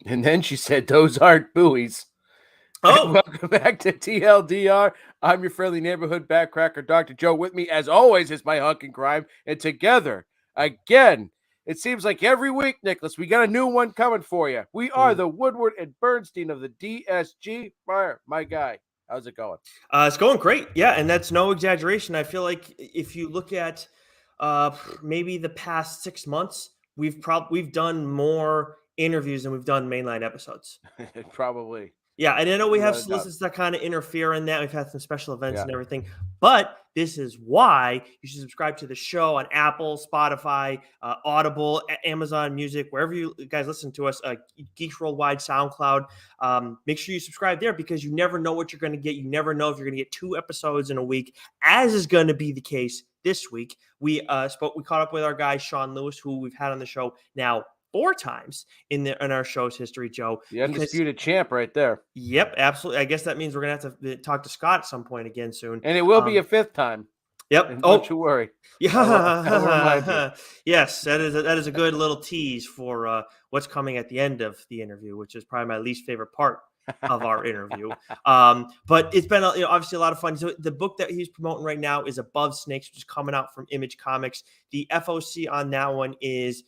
And then she said, "Those aren't buoys." And Oh, welcome back to TLDR. I'm your friendly neighborhood backcracker, Dr. Joe. With me, as always, is my hunk in crime. And together, again, it seems like every week, Nicholas, we got a new one coming for you. We are the Woodward and Bernstein of the DSG Fire. My guy, how's it going? it's going great. Yeah, and that's no exaggeration. I feel like if you look at maybe the past 6 months, we've done more interviews than we've done mainline episodes. Probably, Yeah, and I know we have without a doubt. solicits that kind of interfere in that. We've had some special events Yeah. and everything, but this is why you should subscribe to the show on Apple, Spotify, Audible, Amazon Music, wherever you guys listen to us. Geeks Worldwide, SoundCloud. Make sure you subscribe there because you never know what you're going to get. You never know if you're going to get 2 episodes in a week, as is going to be the case this week. We caught up with our guy Sean Lewis, who we've had on the show now 4 times in our show's history, Joe. The undisputed champ right there. Yep, absolutely. I guess that means we're gonna have to talk to Scott at some point again soon. And it will be a fifth time. Yep. And don't Oh, you worry. I'll remind you. yeah. Yes, that is a good little tease for what's coming at the end of the interview, which is probably my least favorite part of our interview. But it's been obviously a lot of fun. So the book that he's promoting right now is Above Snakes, which is coming out from Image Comics. The FOC on that one is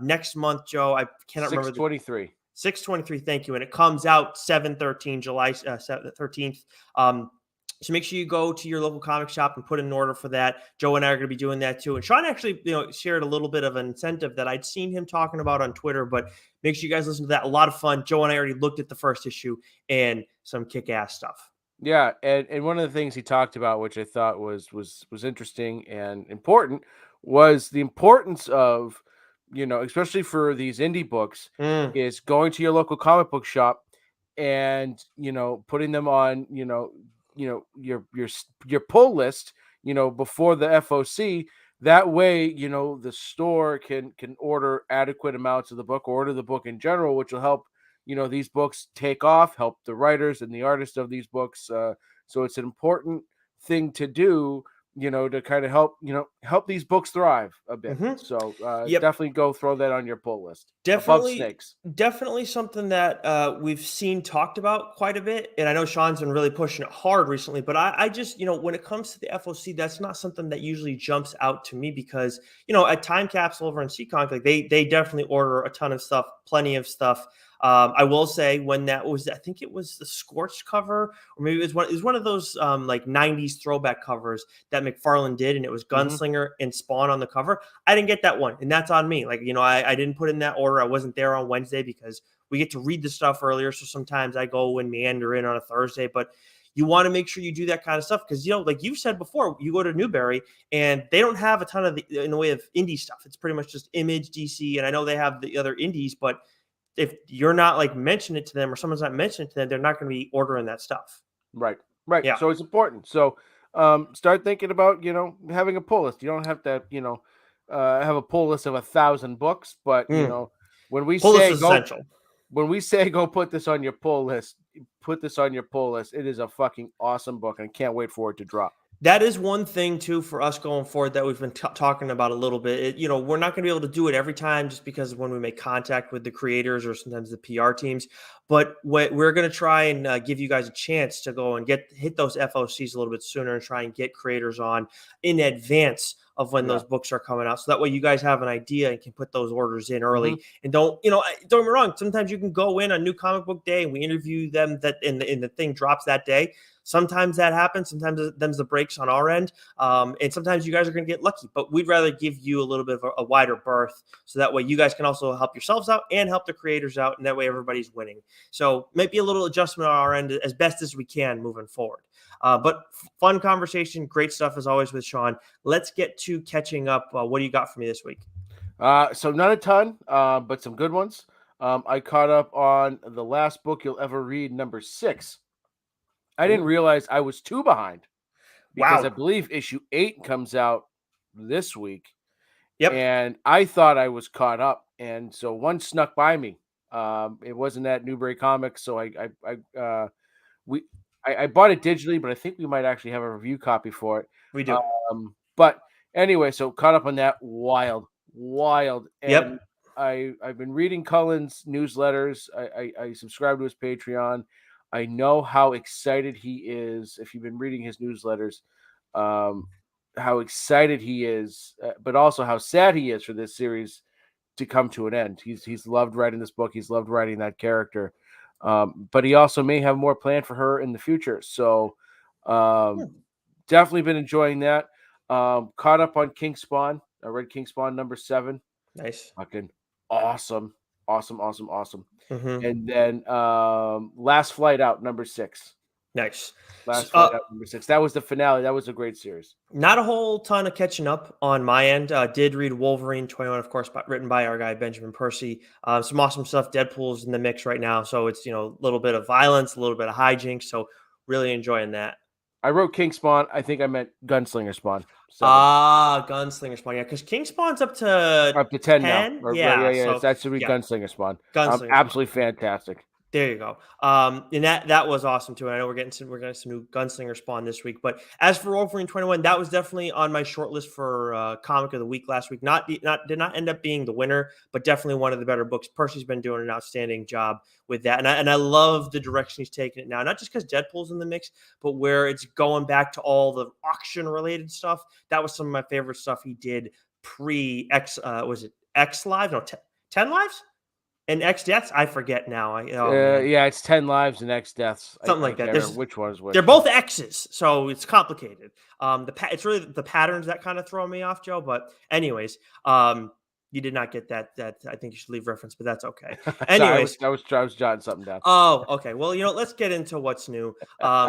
next month, Joe. I cannot remember. 6/23. 6/23, thank you. And it comes out 7/13, July 13th. So make sure you go to your local comic shop and put in an order for that. Joe and I are going to be doing that too. And Sean actually, shared a little bit of an incentive that I'd seen him talking about on Twitter, but make sure you guys listen to that. A lot of fun. Joe and I already looked at the first issue and some kick-ass stuff. Yeah, and one of the things he talked about, which I thought was interesting and important, was the importance of, especially for these indie books, Mm. is going to your local comic book shop and putting them on your pull list, before the FOC. That way, the store can order adequate amounts of the book, or order the book in general, which will help these books take off, help the writers and the artists of these books. So it's an important thing to do, to kind of help these books thrive a bit. Mm-hmm. So Yep. definitely go throw that on your pull list. Above Definitely, Snakes. definitely something that we've seen talked about quite a bit. And I know Sean's been really pushing it hard recently, but I just, when it comes to the FOC, that's not something that usually jumps out to me because, at Time Capsule over in Seekonk, like they definitely order a ton of stuff, plenty of stuff. I will say when that was, I think it was the Scorched cover, or maybe it was one of those like 90s throwback covers that McFarlane did, and it was Gunslinger and Spawn on the cover. I didn't get that one, and that's on me. Like, I didn't put in that order. I wasn't there on Wednesday because we get to read the stuff earlier. So sometimes I go and meander in on a Thursday, but you want to make sure you do that kind of stuff because, like you've said before, you go to Newberry and they don't have a ton of in the way of indie stuff. It's pretty much just Image, DC, and I know they have the other indies, but if you're not like mentioning it to them or someone's not mentioning it to them, they're not going to be ordering that stuff. Right. Yeah. So it's important. So start thinking about, having a pull list. You don't have to, have a pull list of 1,000 books, but when we Pull list say is go, essential. when we say go put this on your pull list, put this on your pull list. It is a fucking awesome book, and I can't wait for it to drop. That is one thing too for us going forward that we've been talking about a little bit. We're not going to be able to do it every time just because when we make contact with the creators or sometimes the PR teams. But we're going to try and give you guys a chance to go and hit those FOCs a little bit sooner and try and get creators on in advance of when those books are coming out. So that way you guys have an idea and can put those orders in early. And don't get me wrong. Sometimes you can go in on New Comic Book Day and we interview them and the thing drops that day. Sometimes that happens. Sometimes them's the breaks on our end. And sometimes you guys are going to get lucky, but we'd rather give you a little bit of a wider berth. So that way you guys can also help yourselves out and help the creators out. And that way everybody's winning. So maybe a little adjustment on our end as best as we can moving forward. But fun conversation. Great stuff as always with Sean. Let's get to catching up. What do you got for me this week? So not a ton, but some good ones. I caught up on The Last Book You'll Ever Read, number 6. I didn't realize I was 2 behind because I believe issue 8 comes out this week. Yep. And I thought I was caught up. And so one snuck by me. It wasn't at Newbury Comics. So I bought it digitally, but I think we might actually have a review copy for it. We do. But anyway, so caught up on that. Wild. And I've been reading Cullen's newsletters. I subscribe to his Patreon. I know how excited he is. If you've been reading his newsletters, um, how excited he is, but also how sad he is for this series to come to an end. He's loved writing this book. He's loved writing that character, but he also may have more planned for her in the future. So, Hmm. definitely been enjoying that. Caught up on King Spawn. I read King Spawn number 7. Nice. Fucking awesome, awesome, awesome, awesome. Mm-hmm. And then Last Flight Out number 6. Nice. Last Flight Out number 6. That was the finale. That was a great series. Not a whole ton of catching up on my end. Did read Wolverine 21, of course, written by our guy Benjamin Percy. Some awesome stuff. Deadpool's in the mix right now, so it's a little bit of violence, a little bit of hijinks. So really enjoying that. I wrote King Spawn. I think I meant Gunslinger Spawn 7. Gunslinger Spawn, yeah, because King Spawn's up to Up to 10 now. 10. Yeah, Yeah, yeah. so That should be yeah, Gunslinger Spawn. Gunslinger Spawn. Absolutely fantastic. There you go. And that was awesome too. I know we're getting some new Gunslinger Spawn this week, but as for Wolverine 21, that was definitely on my short list for comic of the week last week. Did not end up being the winner, but definitely one of the better books. Percy's been doing an outstanding job with that, and I love the direction he's taking it now. Not just because Deadpool's in the mix, but where it's going back to all the auction related stuff. That was some of my favorite stuff he did pre X. Was it X Live? No, 10 Lives. And X Deaths, I forget now. Oh man, Yeah, it's 10 lives and X deaths. something I like that. can't remember which one is which. They're both X's, so it's complicated. It's really the patterns that kind of throw me off, Joe. But anyways, you did not get that. That I think you should leave reference, but that's okay. Sorry, Anyways, I was jotting something down. oh, okay. Well, let's get into what's new.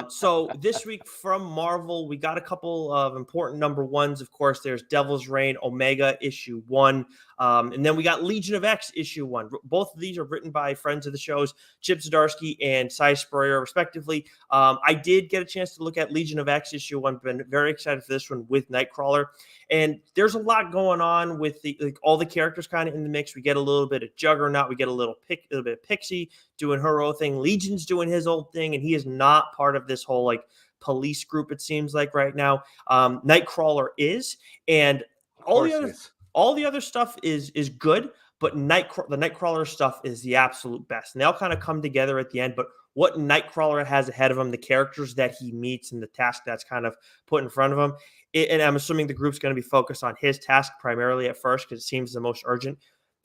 So this week from Marvel, we got a couple of important number ones. Of course, there's Devil's Reign Omega issue 1. And then we got Legion of X issue 1. Both of these are written by friends of the shows, Chip Zdarsky and Cy Spurrier, respectively. I did get a chance to look at Legion of X issue 1. Been very excited for this one with Nightcrawler. And there's a lot going on with all the characters kind of in the mix. We get a little bit of Juggernaut. We get a little bit of Pixie doing her own thing. Legion's doing his own thing, and he is not part of this whole police group. It seems like right now, Nightcrawler is, and all the other stuff is good. But the Nightcrawler stuff is the absolute best, and they all kind of come together at the end. But what Nightcrawler has ahead of him, the characters that he meets, and the task that's kind of put in front of him. And I'm assuming the group's going to be focused on his task primarily at first because it seems the most urgent.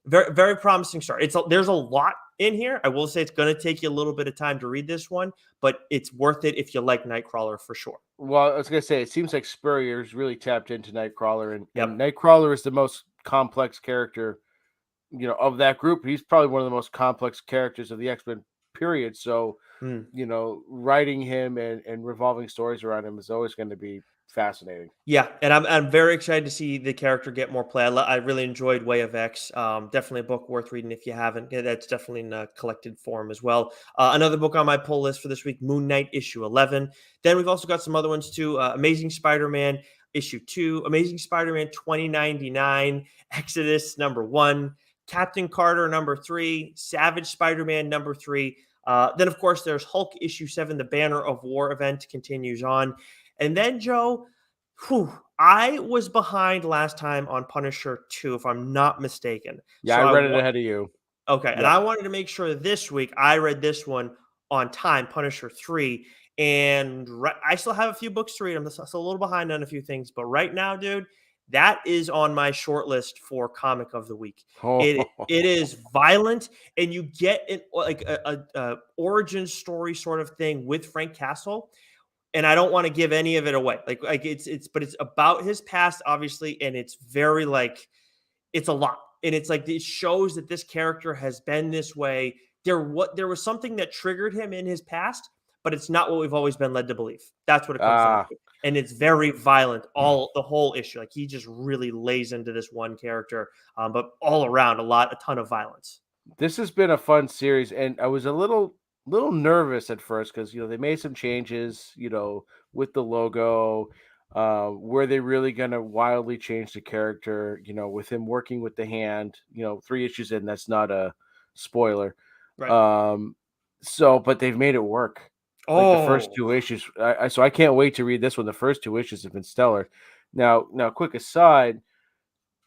Very, very promising start. There's a lot in here. I will say it's going to take you a little bit of time to read this one, but it's worth it if you like Nightcrawler for sure. Well, I was going to say, it seems like Spurrier's really tapped into Nightcrawler, and Yep. Nightcrawler is the most complex character, of that group. He's probably one of the most complex characters of the X-Men period. So, writing him and revolving stories around him is always going to be fascinating. Yeah, and I'm very excited to see the character get more play. I really enjoyed Way of X. Definitely a book worth reading if you haven't. Yeah, that's definitely in a collected form as well. Another book on my pull list for this week, Moon Knight issue 11. Then we've also got some other ones too. Amazing Spider-Man issue 2, Amazing Spider-Man 2099, Exodus number 1, Captain Carter number 3, Savage Spider-Man number 3. Then of course there's Hulk issue 7, the Banner of War event continues on. And then, Joe, I was behind last time on Punisher 2, if I'm not mistaken. Yeah, so I read it ahead of you. Okay, and I wanted to make sure this week I read this one on time, Punisher 3. And I still have a few books to read. I'm still a little behind on a few things. But right now, dude, that is on my short list for comic of the week. It is violent, and you get a origin story sort of thing with Frank Castle. And I don't want to give any of it away. But it's about his past, obviously, and it's very it's a lot. And it's it shows that this character has been this way. There was something that triggered him in his past, but it's not what we've always been led to believe. That's what it comes down to. And it's very violent, the whole issue. He just really lays into this one character, but all around a ton of violence. This has been a fun series, and I was a little nervous at first because they made some changes, with the logo. Were they really gonna wildly change the character? With him working with the hand, 3 issues in, that's not a spoiler. Right. But they've made it work. The first 2 issues. So I can't wait to read this one. The first 2 issues have been stellar. Now, quick aside,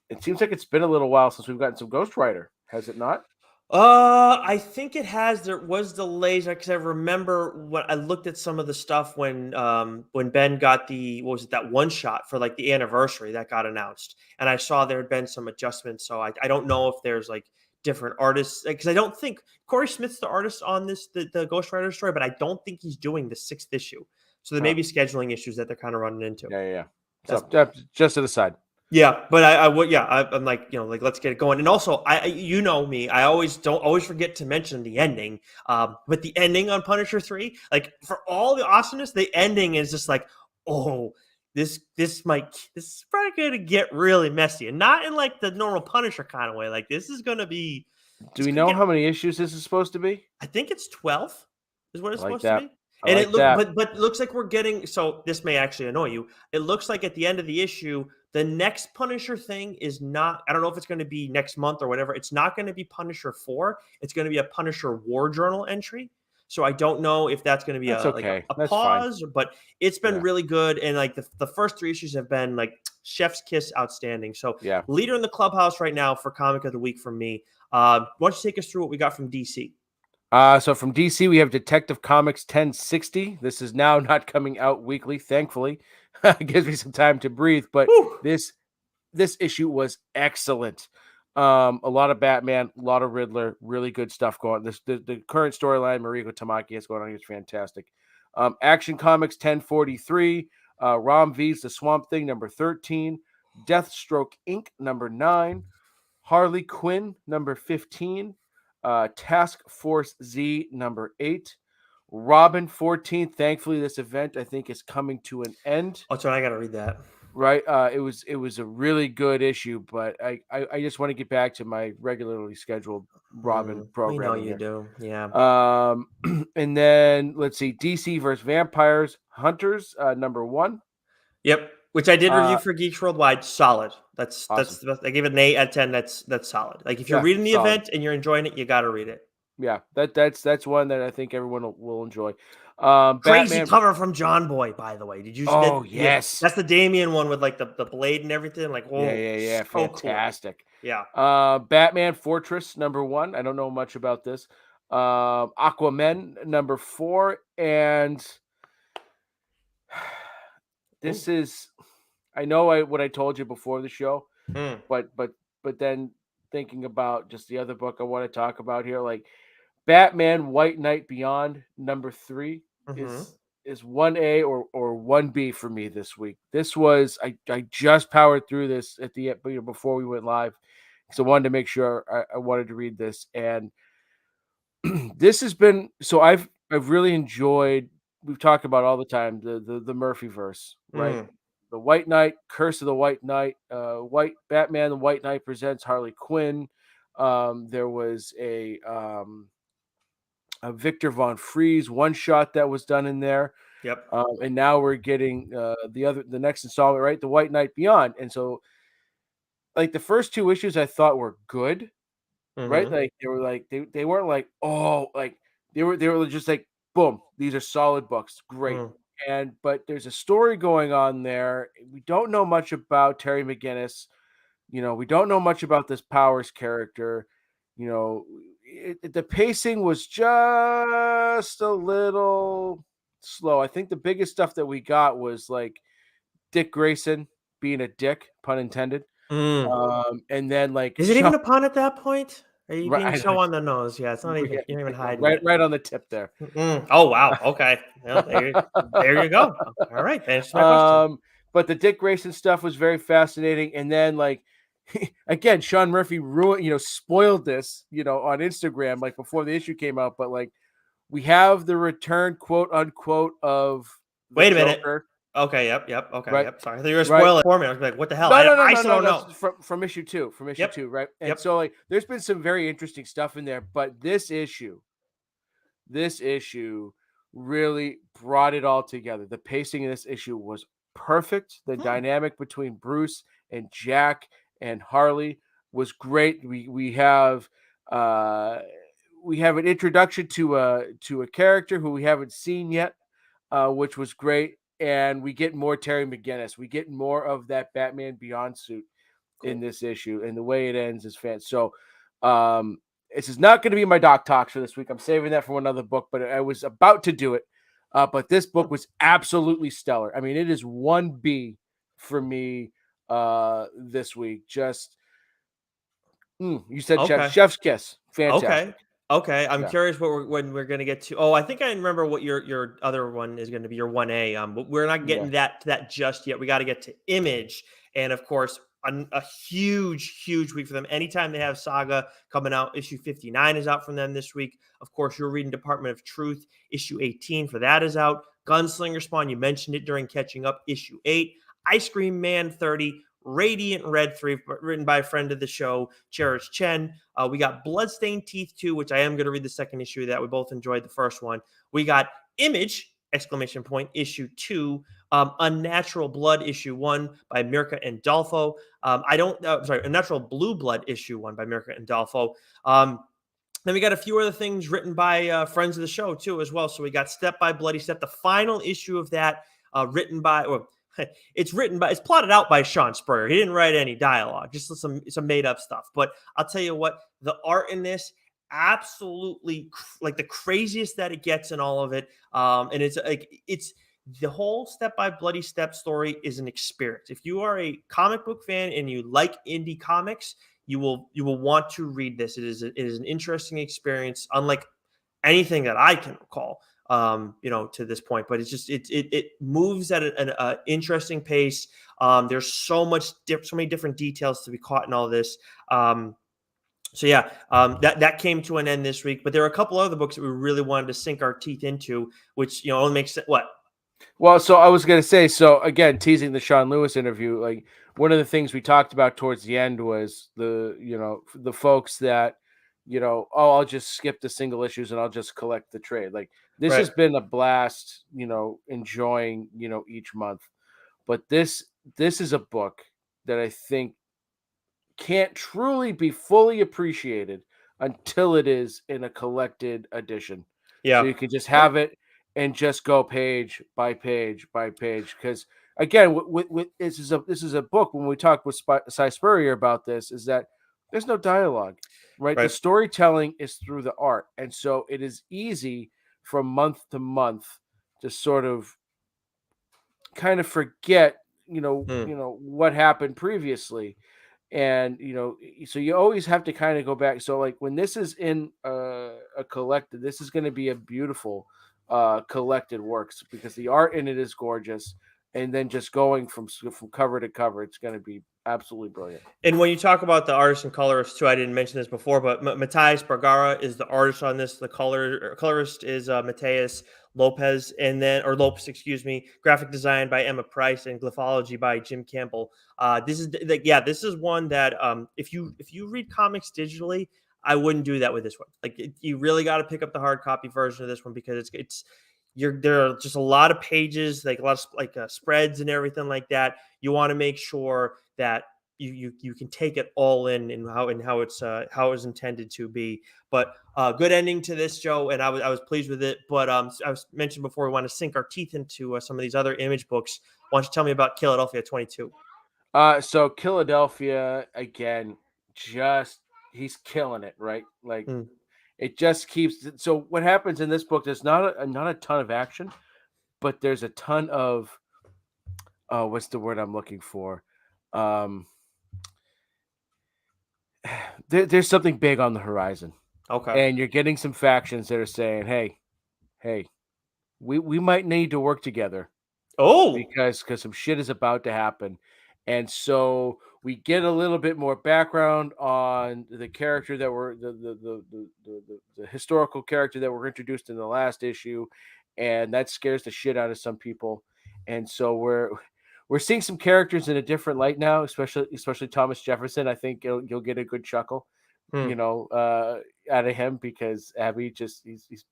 it seems like it's been a little while since we've gotten some Ghost Rider. Has it not? I think it has. There was delays because I remember when I looked at some of the stuff when Ben got the what was it, that one shot for like the anniversary that got announced, and I saw there had been some adjustments. So I don't know if there's like different artists because I don't think Corey Smith's the artist on the Ghost Rider story, but I don't think he's doing the 6th issue. So there may Oh, be scheduling issues that they're kind of running into. yeah, yeah, yeah. That's So just to the side. yeah, but I would yeah, I'm like, like let's get it going. And also, you know me, I always forget to mention the ending. But the ending on Punisher 3, like for all the awesomeness, the ending is just like, oh, this is probably gonna get really messy, and not in like the normal Punisher kind of way. Like this is gonna be, Do it's we gonna know get. how many issues this is supposed to be? I think it's 12 is what I it's like supposed to that. be. I And it like look that. but it looks like we're getting, so this may actually annoy you. It looks like at the end of the issue, the next Punisher thing is not, I don't know if it's going to be next month or whatever. It's not going to be Punisher 4. It's going to be a Punisher War Journal entry. So I don't know if that's going to be That's okay. a That's fine. pause, but it's been Yeah. really good. And like the first 3 issues have been like chef's kiss outstanding. So Yeah. leader in the clubhouse right now for comic of the week from me. Why don't you take us through what we got from DC? So from DC, we have Detective Comics 1060. This is now not coming out weekly, thankfully. It gives me some time to breathe, but Whew. this issue was excellent. A lot of Batman, a lot of Riddler, really good stuff going. The current storyline Mariko Tamaki has going on here is fantastic. Action Comics 1043, Rom V's The Swamp Thing number 13, Deathstroke Inc. number 9, Harley Quinn number 15, Task Force Z number 8, Robin 14. Thankfully, this event I think is coming to an end. Oh, so I got to read that. Right, it was a really good issue, but I just want to get back to my regularly scheduled Robin We know programming you here. do. Yeah. And then let's see, DC versus Vampires Hunters number 1. Yep. Which I did review Uh, for Geeks Worldwide. Solid. That's awesome. the best. I gave it an 8 out of 10. That's solid. Like if you're Yeah, reading the solid. event and you're enjoying it, you got to read it. Yeah, that's one that I think everyone will enjoy. Crazy Batman. cover from John Boy, by the way. Did you see that? Oh Yeah, yes. that's the Damien one with like the blade and everything. Like, Yeah, whoa, yeah, yeah. so cool. Fantastic. Yeah. Batman Fortress number 1. I don't know much about this. Aquaman number 4, and Ooh. this is, I know what I told you before the show, Mm. but then thinking about just the other book I want to talk about here, like Batman White Knight Beyond number 3 Mm-hmm. is 1A or 1B for me this week. This was, I just powered through this at the end, before we went live, so I wanted to make sure I wanted to read this. And this has been, so I've really enjoyed, we've talked about all the time, the Murphy verse, right? Mm. The White Knight, Curse of the White Knight, White Batman, the White Knight presents Harley Quinn. There was a Victor Von Fries one shot that was done in there. Yep. And now we're getting the next installment, right? The White Knight Beyond. And so like the first 2 issues I thought were good, right? Mm-hmm. Like they were like they weren't like, oh, like they were just like, boom, these are solid books, great. Mm. And but there's a story going on there. We don't know much about Terry McGinnis. We don't know much about this Powers character. The pacing was just a little slow. I think the biggest stuff that we got was like Dick Grayson being a dick, pun intended. Mm. And then like Is it even a pun at that point? Are you being right, so on the nose? Yeah, it's not even. You're not even hiding right, it. right on the tip there. Oh wow. Okay. Well, there you go. All right. Answers my question. But the Dick Grayson stuff was very fascinating. And then like again, Sean Murphy spoiled this, on Instagram, like before the issue came out. But like we have the return, quote unquote, of the Wait a minute. Joker. Okay. Yep. Okay. Right. Yep. Sorry. I thought you were Right. spoiling for me. I was like, what the hell? No, no, no, I no, still no. don't know. That's from issue 2, Yep. right? And Yep. so like there's been some very interesting stuff in there, but this issue really brought it all together. The pacing in this issue was perfect. The dynamic between Bruce and Jack and Harley was great. We have an introduction to a character who we haven't seen yet, which was great. And we get more Terry McGinnis. We get more of that Batman Beyond suit in Cool. this issue, and the way it ends is fantastic. So This is not going to be my doc talks for this week. I'm saving that for another book, but I was about to do it. But this book was absolutely stellar. I mean, it is 1B for me this week. Just you said Okay. chef's kiss. Okay. Fantastic. Okay. I'm Yeah. curious when we're gonna get to. Oh, I think I remember what your other one is going to be, your 1A. But we're not Yeah. getting that just yet. We got to get to Image, and of course, a huge week for them. Anytime they have Saga coming out, issue 59 is out from them this week. Of course, you're reading Department of Truth, issue 18 for that is out. Gunslinger Spawn, you mentioned it during catching up, issue 8. Ice Cream Man 30. Radiant Red 3, written by a friend of the show, Cherish Chen. We got Bloodstained Teeth 2, which I am going to read the second issue of that. We both enjoyed the first one. We got Image, exclamation point, issue 2. Unnatural Blood, issue 1 by Mirka and Dolfo. Unnatural Blue Blood, issue 1 by Mirka and Dolfo. Then we got a few other things written by friends of the show, too, as well. So we got Step by Bloody Step, the final issue of that, written by, or it's plotted out by Sean Spurrier. He didn't write any dialogue, just some made up stuff. But I'll tell you what, the art in this, absolutely like the craziest that it gets in all of it. And it's the whole Step by Bloody Step story is an experience. If you are a comic book fan and you like indie comics, you will want to read this. It is an interesting experience, unlike anything that I can recall, to this point. But it's just it moves at an interesting pace. There's so many different details to be caught in all this. That came to an end this week. But there are a couple other books that we really wanted to sink our teeth into, which only makes sense. What? Well, so I was going to say, so again, teasing the Sean Lewis interview, like one of the things we talked about towards the end was the folks that, I'll just skip the single issues and I'll just collect the trade. Like this Right. has been a blast, enjoying, each month. But this is a book that I think can't truly be fully appreciated until it is in a collected edition. So Yeah. you can just have it and just go page by page by page. Because again, with this is a book. When we talked with Cy Spurrier about this, is that there's no dialogue, right? The Right. storytelling is through the art, and so it is easy from month to month to sort of kind of forget, Hmm. what happened previously, and so you always have to kind of go back. So like when this is in a collected, this is going to be a beautiful collected works because the art in it is gorgeous, and then just going from cover to cover, it's going to be absolutely brilliant. And when you talk about the artists and colorists too, I didn't mention this before, but Matthias Bergara is the artist on this. The colorist is Mateus Lopez, Lopez, excuse me. Graphic design by Emma Price and glyphology by Jim Campbell. This is one that if you read comics digitally, I wouldn't do that with this one. You really got to pick up the hard copy version of this one because there are just a lot of pages, like a lot of spreads and everything like that. You want to make sure that you can take it all in and how it's intended to be. But good ending to this, Joe, and I was pleased with it. But I was mentioned before, we want to sink our teeth into some of these other Image books. Why don't you tell me about Philadelphia 22? So Philadelphia again, just he's killing it, right? Like Hmm. it just keeps. So what happens in this book? There's not a ton of action, but there's a ton of what's the word I'm looking for? Um, there's something big on the horizon, Okay. and you're getting some factions that are saying, hey, we might need to work together Oh, because some shit is about to happen." And so we get a little bit more background on the character that were the historical character that were introduced in the last issue, and that scares the shit out of some people. And so we're seeing some characters in a different light now, especially Thomas Jefferson. I think you'll get a good chuckle, hmm. out of him because Abby just he's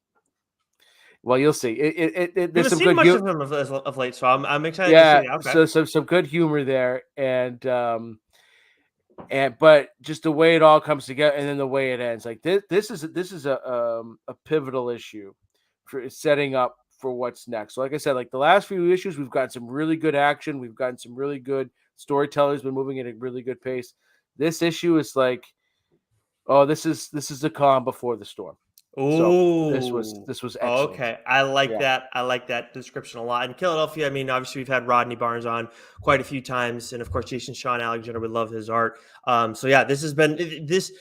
well, you'll see. I There's haven't some seen good much of him of late, so I'm excited to see yeah, that. Okay. so some good humor there, and but just the way it all comes together, and then the way it ends, like this is a pivotal issue for setting up for what's next. So, like I said, like the last few issues, we've gotten some really good action, we've gotten some really good storytellers, been moving at a really good pace. This issue is like Oh, this is the calm before the storm. So this was Oh, this was excellent. okay. I like Yeah. that. I like that description a lot. And Philadelphia, I mean, obviously we've had Rodney Barnes on quite a few times, and of course Jason Sean Alexander. We love his art. So yeah, this has been this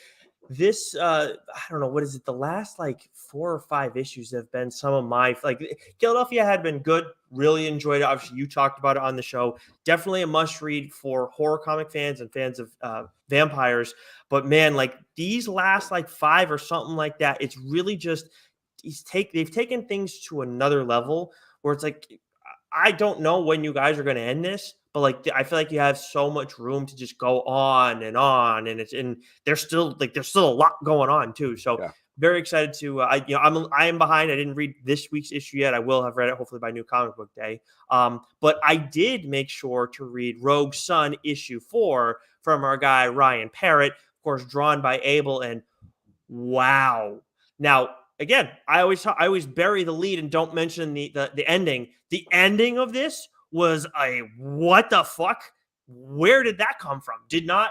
I don't know, what is it, the last like 4 or 5 issues have been some of my, like, Philadelphia had been good, really enjoyed it. Obviously you talked about it on the show. Definitely a must read for horror comic fans and fans of vampires. But man, like these last like 5 or something like that, it's really just they've taken things to another level where it's like, I don't know when you guys are going to end this, but like I feel like you have so much room to just go on, and there's still a lot going on too. So Yeah. very excited to I am behind. I didn't read this week's issue yet. I will have read it hopefully by New Comic Book Day. But I did make sure to read Rogue Sun issue 4 from our guy Ryan Parrott, of course, drawn by Abel, and wow. Now, again, I always bury the lead and don't mention the ending. The ending of this was a what the fuck? Where did that come from? Did not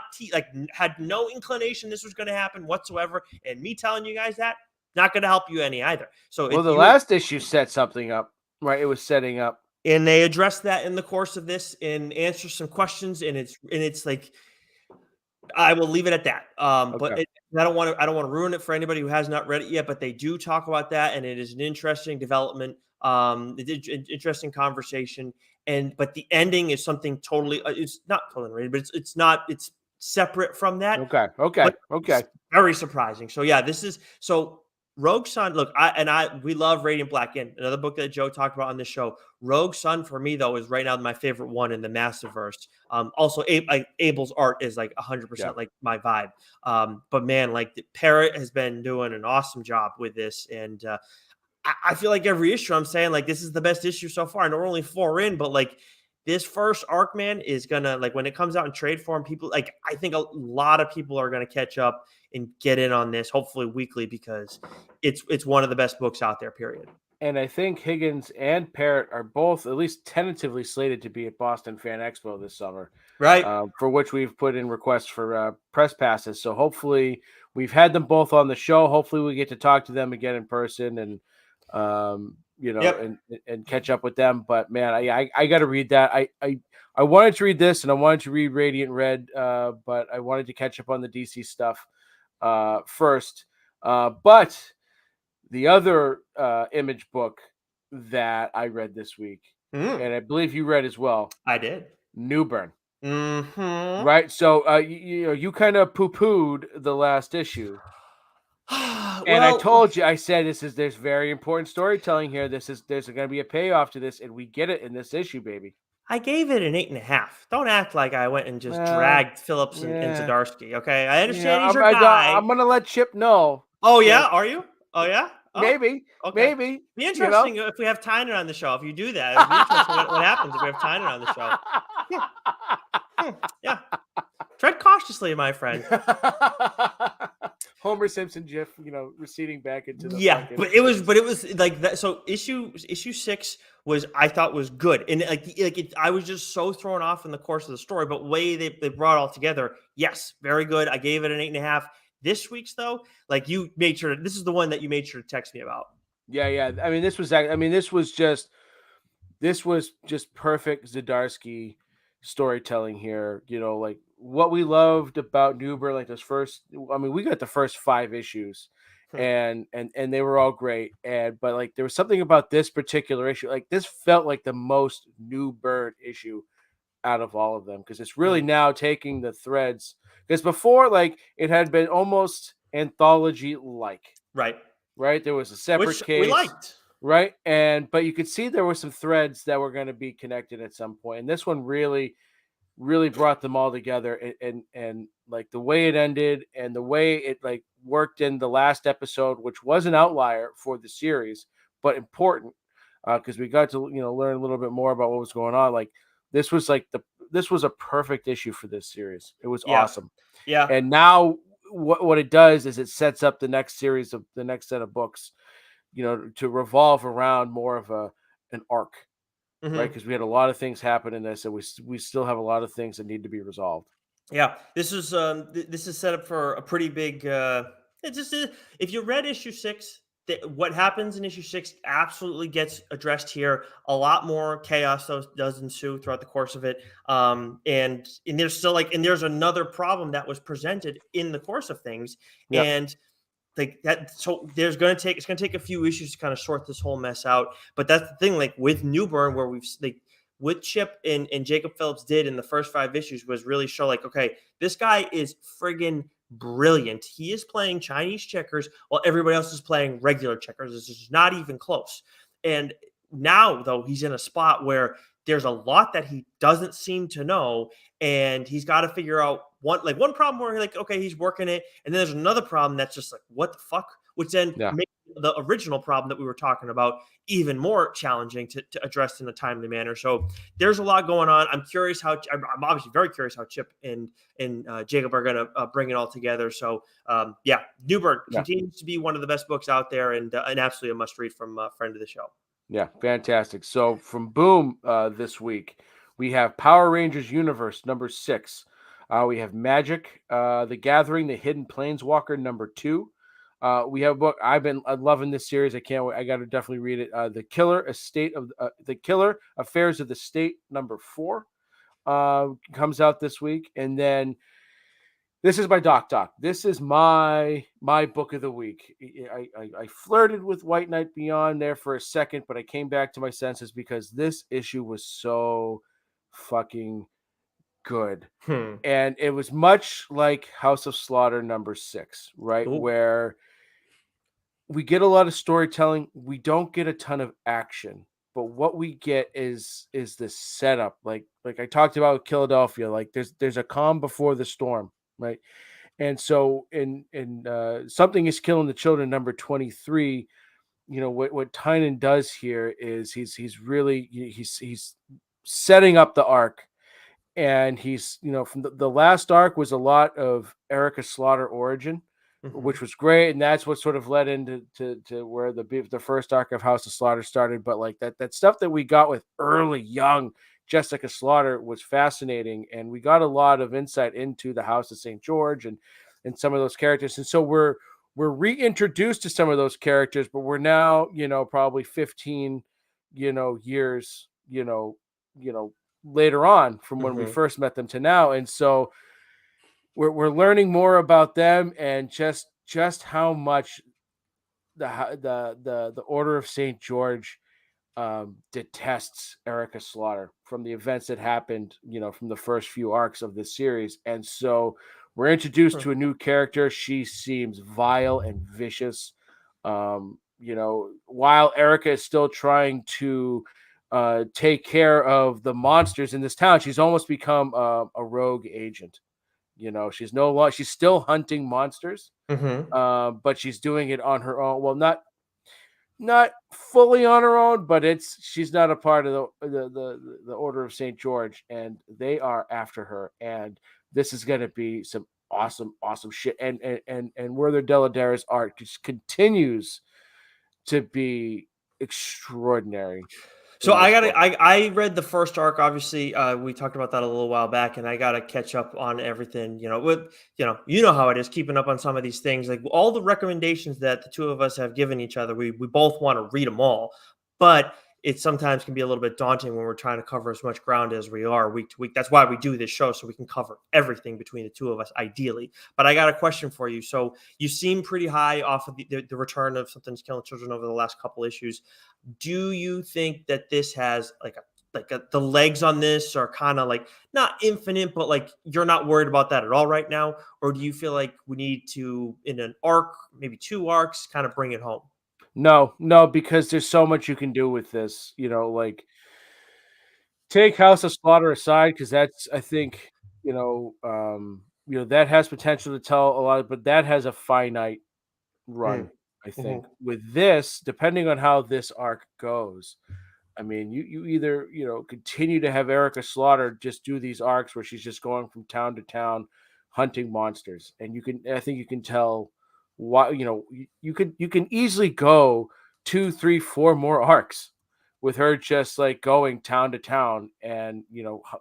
had no inclination this was going to happen whatsoever. And me telling you guys that, not going to help you any either. So Well, if the you were, last issue set something up, right? It was setting up. and they addressed that in the course of this and answer some questions, and it's like, I will leave it at that. Okay. I don't want to ruin it for anybody who has not read it yet, but they do talk about that, and it is an interesting development, interesting conversation. And but the ending is something totally, it's not totally related, but it's separate from that, Okay. Okay. but Okay. very surprising. So yeah, this is so Rogue Sun. Look, we love Radiant Black, and another book that Joe talked about on this show. Rogue Sun for me though is right now my favorite one in the Massiverse. Also, Abel's art is like Yeah. 100% like my vibe. But man, like Parrot has been doing an awesome job with this, and I feel like every issue I'm saying like this is the best issue so far, and we're only 4 in, but like this first arc, man, is gonna, like, when it comes out in trade form, people, like, I think a lot of people are gonna catch up and get in on this, hopefully weekly, because it's one of the best books out there. Period. And I think Higgins and Parrott are both at least tentatively slated to be at Boston Fan Expo this summer, Right? for which we've put in requests for press passes. So hopefully we've had them both on the show. Hopefully we get to talk to them again in person and Yep. and catch up with them. But man, I got to read that. I wanted to read this and I wanted to read Radiant Red, but I wanted to catch up on the DC stuff first. But the other Image book that I read this week, Mm, and I believe you read as well, I did. Newburn. Hmm. Right. So you kind of poo-pooed the last issue. And I Well, told you, I said there's very important storytelling here. There's going to be a payoff to this, and we get it in this issue, baby. I gave it an 8.5. Don't act like I went and just Uh, dragged Phillips and yeah, Zdarsky. Okay, I yeah. understand he's your guy. I'm gonna let Chip know Oh that yeah, are you? Oh yeah. Oh, maybe, okay. maybe, Be you know. interesting if we have Tyner on the show. If you do that, it'd be interesting what happens if we have Tyner on the show. Yeah. Tread cautiously, my friend. Homer Simpson gif, receding back into the Yeah, fucking. but it was like that. So issue 6 was, I thought, was good, and I was just so thrown off in the course of the story, but way they brought it all together. Yes, very good. I gave it an 8.5. This week's though, like, you made sure this is the one that you made sure to text me about. Yeah, yeah. I mean, this was just perfect Zdarsky storytelling here. Like what we loved about Newburn, like those first. I mean, we got the first 5 issues, Hmm. and they were all great. But like there was something about this particular issue. Like this felt like the most Newburn issue out of all of them because it's really Hmm. now taking the threads. Because before, like it had been almost anthology like, Right, right? There was a separate which we case, liked. right? But you could see there were some threads that were going to be connected at some point. And this one really brought them all together and like the way it ended and the way it like worked in the last episode, which was an outlier for the series, but important because we got to learn a little bit more about what was going on. Like this was a perfect issue for this series. It was Yeah, awesome. yeah. And now what it does is it sets up the next series of the next set of books, to revolve around more of an arc, right? Hmm. Because we had a lot of things happen in this, and we still have a lot of things that need to be resolved. Yeah, this is set up for a pretty big. It just if you read issue 6, what happens in issue 6 absolutely gets addressed here. A lot more chaos does ensue throughout the course of it. And there's still and there's another problem that was presented in the course of things, Yeah, and like that. So it's gonna take a few issues to kind of sort this whole mess out. But that's the thing, like with Newburn, where with Chip and Jacob Phillips did in the first 5 issues was really show like, okay, this guy is friggin' brilliant. He is playing Chinese checkers while everybody else is playing regular checkers. It's just not even close. And now though, he's in a spot where there's a lot that he doesn't seem to know, and he's got to figure out one problem where like, okay, he's working it, and then there's another problem that's just like, what the fuck, which then yeah. makes the original problem that we were talking about even more challenging to address in a timely manner. So there's a lot going on. I'm curious I'm obviously very curious how Chip and Jacob are going to bring it all together. So yeah, Newburn Yeah. continues to be one of the best books out there, and absolutely a must read from a friend of the show. Yeah, fantastic. So from Boom this week, we have Power Rangers Universe number 6. We have Magic, The Gathering, The Hidden Planeswalker number 2. We have a book I've been loving this series. I can't wait. I got to definitely read it. The Killer Affairs of the State number 4 comes out this week, and then this is my Doc. This is my book of the week. I flirted with White Knight Beyond there for a second, but I came back to my senses because this issue was so fucking good. Hmm. And it was much like House of Slaughter number 6, right? Ooh. Where we get a lot of storytelling, we don't get a ton of action, but what we get is this setup. Like I talked about with Philadelphia, like there's a calm before the storm, right? And so in Something is Killing the Children number 23, what Tynan does here is he's really he's setting up the arc, and he's from the last arc was a lot of Erica Slaughter origin, Mm-hmm. which was great, and that's what sort of led into to where the first arc of House of Slaughter started. But like that stuff that we got with early young Jessica Slaughter was fascinating, and we got a lot of insight into the House of St. George and some of those characters. And so we're reintroduced to some of those characters, but we're now probably 15 years later on from when we Mm-hmm. first met them to now. And so we're learning more about them, and just how much the Order of St. George detests Erica Slaughter from the events that happened, from the first few arcs of this series. And so we're introduced to a new character. She seems vile and vicious. While Erica is still trying to take care of the monsters in this town, she's almost become a rogue agent. She's no longer she's still hunting monsters, Mm-hmm. but she's doing it on her own. Well, not fully on her own, but she's not a part of the Order of St. George, and they are after her. And this is going to be some awesome shit. And Werther Deladera's art just continues to be extraordinary So in I this gotta book. I read the first arc. Obviously, we talked about that a little while back, and I gotta catch up on everything. You know how it is keeping up on some of these things. Like all the recommendations that the two of us have given each other, we both want to read them all, but it sometimes can be a little bit daunting when we're trying to cover as much ground as we are week to week. That's why we do this show, so we can cover everything between the two of us, ideally. But I got a question for you. So you seem pretty high off of the return of Something's Killing Children over the last couple issues. Do you think that this has the legs on this are kind of like not infinite, but like you're not worried about that at all right now? Or do you feel like we need to, in an arc, maybe 2 arcs, kind of bring it home? No, because there's so much you can do with this. Like take House of Slaughter aside, because that's I think that has potential to tell a lot, but that has a finite run. Mm. I think Mhm. with this, depending on how this arc goes, I mean, you either continue to have Erica Slaughter just do these arcs where she's just going from town to town hunting monsters, and I think you can tell why. You can easily go 2, 3, 4 more arcs with her just like going town to town and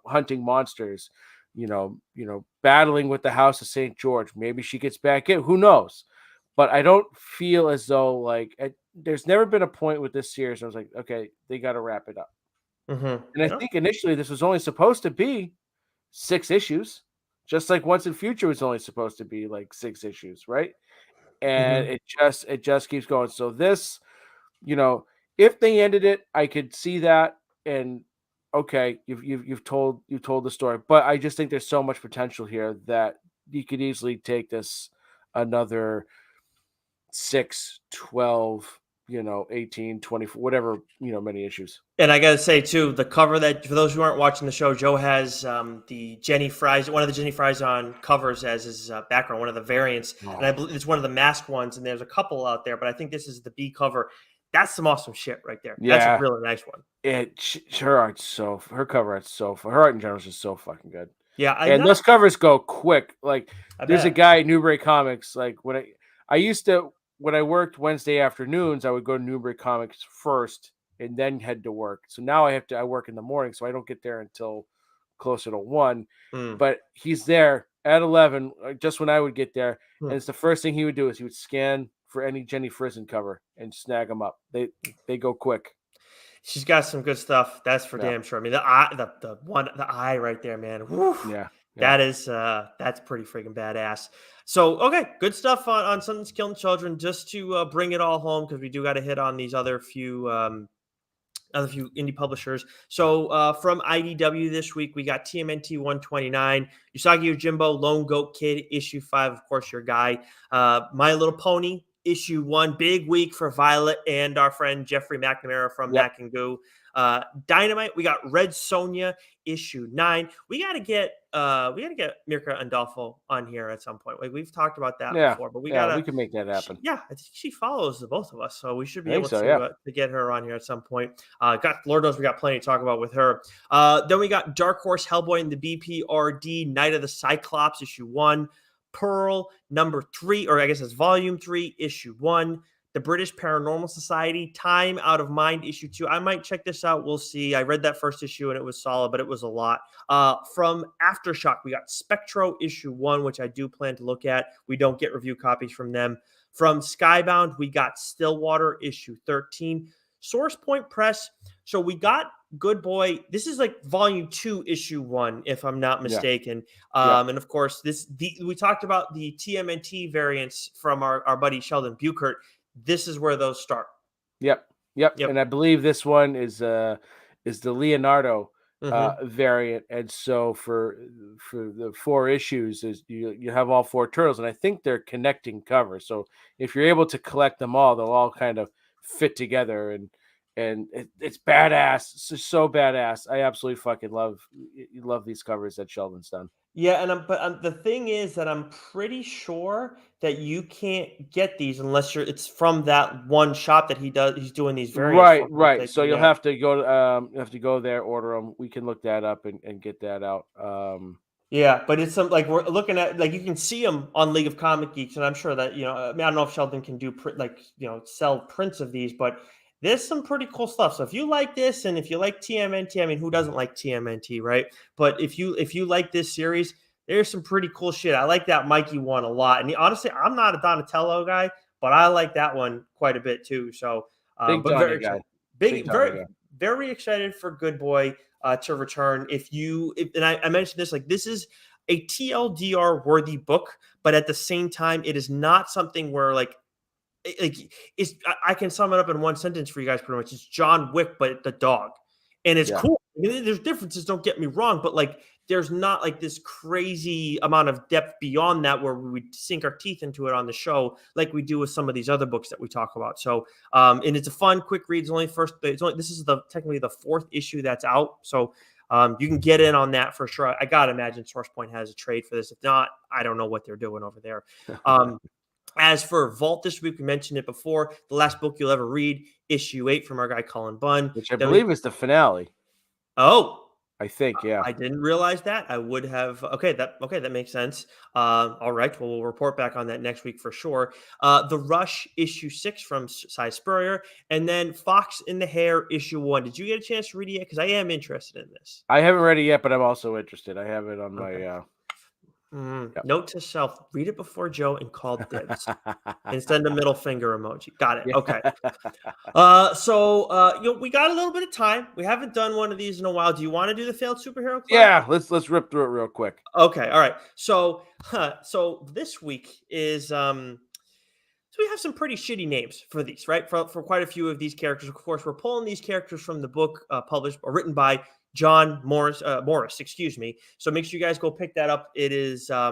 hunting monsters. battling with the House of St. George. Maybe she gets back in. Who knows? But I don't feel as though there's never been a point with this series where I was like, okay, they got to wrap it up. And I Yeah. think initially this was only supposed to be 6 issues, just like Once in Future was only supposed to be like 6 issues, right? And Hmm. it just keeps going. So this, if they ended it, I could see that, and okay, you've told the story, but I just think there's so much potential here that you could easily take this another 6, 12, 18, 24, whatever, many issues. And I gotta say too, the cover that for those who aren't watching the show, Joe has the Jenny Fries, one of the Jenny Fries on covers as his background, one of the variants, and I Oh, believe it's one of the masked ones. And there's a couple out there, but I think this is the B cover. That's some awesome shit right there. That's a yeah, really nice one. her cover art's her art in general is just so fucking good. Yeah, I'm And not. those covers go quick. Like I there's a bet. guy at Newbury Comics. Like I used to when I worked Wednesday afternoons, I would go to Newbury Comics first and then head to work. So now I work in the morning, so I don't get there until closer to 1. Hmm. But he's there at 11, just when I would get there, Hmm. and it's the first thing he would do is he would scan for any Jenny Frison cover and snag them up. They go quick. She's got some good stuff. That's for Yeah, damn sure. I mean, the eye, the eye right there, man. Whew, yeah, yeah. that is that's pretty freaking badass. So, okay, good stuff on Something's Killing Children. Just to bring it all home, because we do got to hit on these other few indie publishers. So from IDW this week, we got TMNT 129, Usagi Yojimbo, Lone Goat Kid, issue 5, of course, your guy. My Little Pony, issue 1, big week for Violet and our friend Jeffrey McNamara from Yep. Mac and Goo. Dynamite, we got Red Sonja, issue 9. We gotta get Mirka Andolfo on here at some point. Like we've talked about that Yeah. before, but we Yeah. gotta We can make that happen. yeah, I think she follows the both of us, so we should I be think able so. Yeah. to get her on here at some point. Got Lord knows we got plenty to talk about with her. Then we got Dark Horse Hellboy and the BPRD Night of the Cyclops issue 1, Pearl number 3, or I guess it's volume 3 issue 1. The British Paranormal Society, Time Out of Mind, issue 2. I might check this out. We'll see. I read that first issue and it was solid, but it was a lot. From Aftershock, we got Spectro, issue 1, which I do plan to look at. We don't get review copies from them. From Skybound, we got Stillwater, issue 13. Source Point Press. So we got Good Boy. This is like volume 2, issue 1, if I'm not Yeah. mistaken. Yep. And of course, we talked about the TMNT variants from our buddy Sheldon Buchert. This is where those start. Yep. Yep. Yep. And I believe this one is the Leonardo Mm-hmm. variant. And so for the 4 issues is you have all 4 turtles, and I think they're connecting covers. So if you're able to collect them all, they'll all kind of fit together, and it's badass. It's just so badass. I absolutely fucking love these covers that Sheldon's done. Yeah, and the thing is that I'm pretty sure that you can't get these unless it's from that one shop that he's doing these variants Right, for. right. So you'll Yeah. have to go there, order them. We can look that up and get that out. Yeah, but it's some like we're looking at like you can see them on League of Comic Geeks, and I'm sure that I mean I don't know if Sheldon can do sell prints of these, but there's some pretty cool stuff. So if you like this, and if you like TMNT, I mean who doesn't like TMNT, right? But if you like this series, there's some pretty cool shit. I like that Mikey one a lot, and honestly, I'm not a Donatello guy, but I like that one quite a bit too. So, Big but Johnny very guy. excited, Big big, Johnny very guy. very excited for Good Boy to return. And I mentioned this, like this is a TLDR worthy book, but at the same time, it is not something where like I can sum it up in one sentence for you guys pretty much. It's John Wick, but the dog, and it's Yeah. cool. I mean, there's differences. Don't get me wrong, but like there's not like this crazy amount of depth beyond that where we would sink our teeth into it on the show like we do with some of these other books that we talk about. So, and it's a fun, quick read. This is technically the 4th issue that's out. So you can get in on that for sure. I gotta imagine Source Point has a trade for this. If not, I don't know what they're doing over there. As for Vault this week, we mentioned it before. The last book you'll ever read, issue 8 from our guy Colin Bunn. Which I believe is the finale. Oh, I think, yeah. I didn't realize that. I would have. That makes sense. All right. Well, we'll report back on that next week for sure. The Rush issue 6 from Cy Spurrier, and then Fox in the Hair issue 1. Did you get a chance to read it yet? Because I am interested in this. I haven't read it yet, but I'm also interested. I have it on my Okay. yep. Note to self: read it before Joe and call dibs, and send a middle finger emoji. Got it. Yeah. Okay. We got a little bit of time. We haven't done one of these in a while. Do you want to do the failed superhero club? Yeah, let's rip through it real quick. Okay, all right. So this week is so we have some pretty shitty names for these, right? For quite a few of these characters. Of course, we're pulling these characters from the book published or written by John Morris, excuse me. So make sure you guys go pick that up. It is I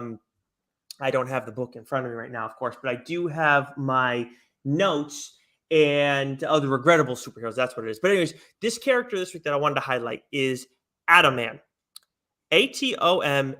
don't have the book in front of me right now, of course, but I do have my notes and the regrettable superheroes. That's what it is. But anyways, this character this week that I wanted to highlight is Adam Man. Atoman.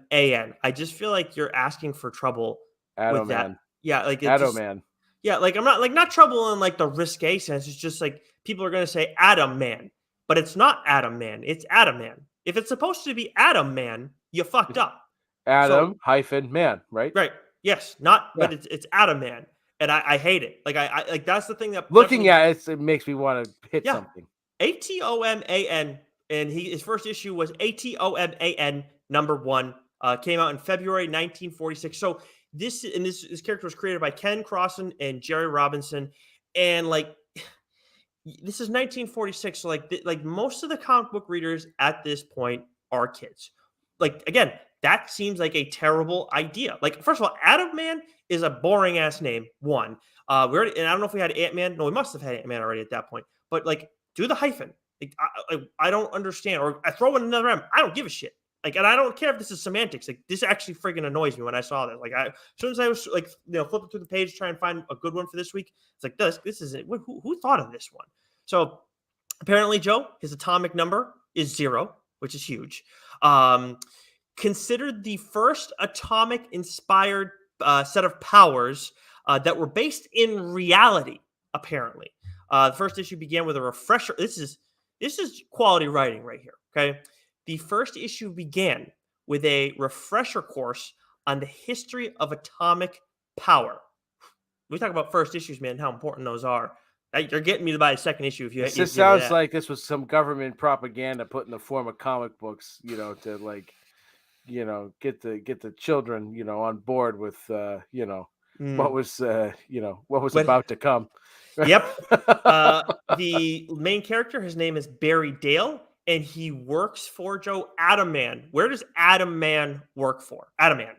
I just feel like you're asking for trouble with that. Atoman. Yeah, like it just Atoman. yeah, like I'm not trouble in like the risque sense. It's just like people are gonna say Adam Man, but it's not Adam Man. It's Adam Man. If it's supposed to be Adam Man, you fucked up. So Adam hyphen man, right? right, yes, not, Yeah. but it's Adam Man, and I hate it. Like I like that's the thing that Looking at it, it makes me want to hit yeah, something. Atoman, and his first issue was Atoman #1. Came out in February 1946. So this character was created by Ken Crossan and Jerry Robinson, and like this is 1946. So like most of the comic book readers at this point are kids. Like again, that seems like a terrible idea. Like first of all, Adam Man is a boring ass name. One, we already, and I don't know if we had Ant Man. No, we must have had Ant Man already at that point. But like, do the hyphen. Like, I don't understand. Or I throw in another M. I don't give a shit. Like, and I don't care if this is semantics. Like, this actually freaking annoys me when I saw that. Like, as soon as I was like, flipping through the page to try and find a good one for this week, it's like this isn't. Who thought of this one? So apparently, Joe, his atomic number is 0, which is huge. Considered the first atomic inspired set of powers that were based in reality. Apparently, the first issue began with a refresher. This is quality writing right here. Okay, the first issue began with a refresher course on the history of atomic power. We talk about first issues, man, how important those are. You're getting me to buy a second issue if you. This sounds like this was some government propaganda put in the form of comic books, to like, get the children, on board with, what was, what was But about to come. yep. The main character, his name is Barry Dale, and he works for Joe Adam Man. Where does Adam Man work for? Adam Man.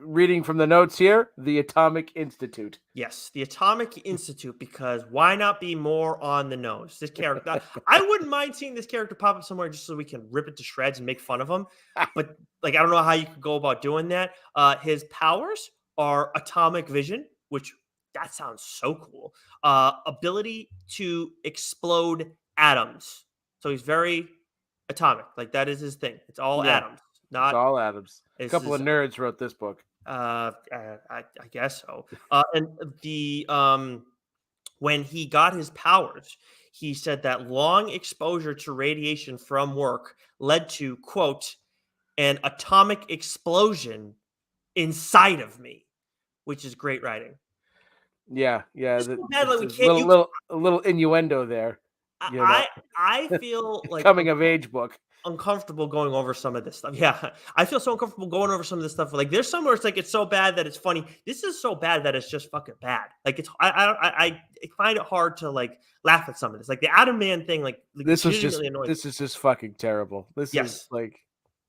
Reading from the notes here, the Atomic Institute. Yes, the Atomic Institute, because why not be more on the nose? This character, I wouldn't mind seeing this character pop up somewhere just so we can rip it to shreds and make fun of him. But like, I don't know how you could go about doing that. His powers are atomic vision, which that sounds so cool. Ability to explode atoms. So he's very atomic. Like that is his thing. It's all atoms. Not it's all atoms. A couple is, of nerds wrote this book. I guess so. And the when he got his powers, he said that long exposure to radiation from work led to, quote, an atomic explosion inside of me, which is great writing. Yeah. So bad, like, we There's can't. a little innuendo there. I feel like coming of age book. Uncomfortable going over some of this stuff. Yeah, I feel so uncomfortable going over some of this stuff. Like, there's some where it's like it's so bad that it's funny. This is so bad that it's just fucking bad. Like, it's I find it hard to like laugh at some of this. Like the Adam Man thing. Like this is just fucking terrible. This is like,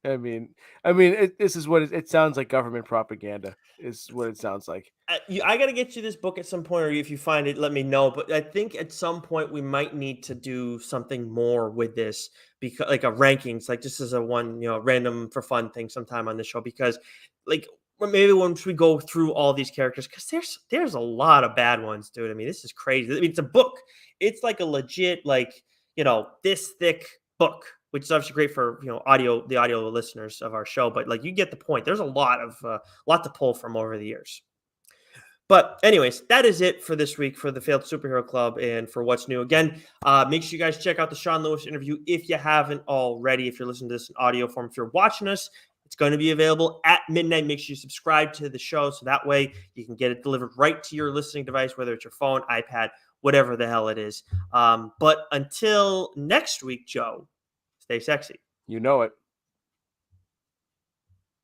this is what it sounds like. Government propaganda is what it sounds like. I got to get you this book at some point, or if you find it, let me know. But I think at some point we might need to do something more with this, because like a rankings, like this is a one, random for fun thing sometime on the show, because like maybe once we go through all these characters, because there's a lot of bad ones, dude. I mean, this is crazy. I mean, it's a book. It's like a legit, like, this thick book, which is obviously great for, the audio listeners of our show. But like, you get the point. There's a lot to pull from over the years. But anyways, that is it for this week for the Failed Superhero Club and for what's new. Again, make sure you guys check out the Sean Lewis interview if you haven't already. If you're listening to this in audio form, if you're watching us, it's going to be available at midnight. Make sure you subscribe to the show so that way you can get it delivered right to your listening device, whether it's your phone, iPad, whatever the hell it is. But until next week, Joe, stay sexy. You know it.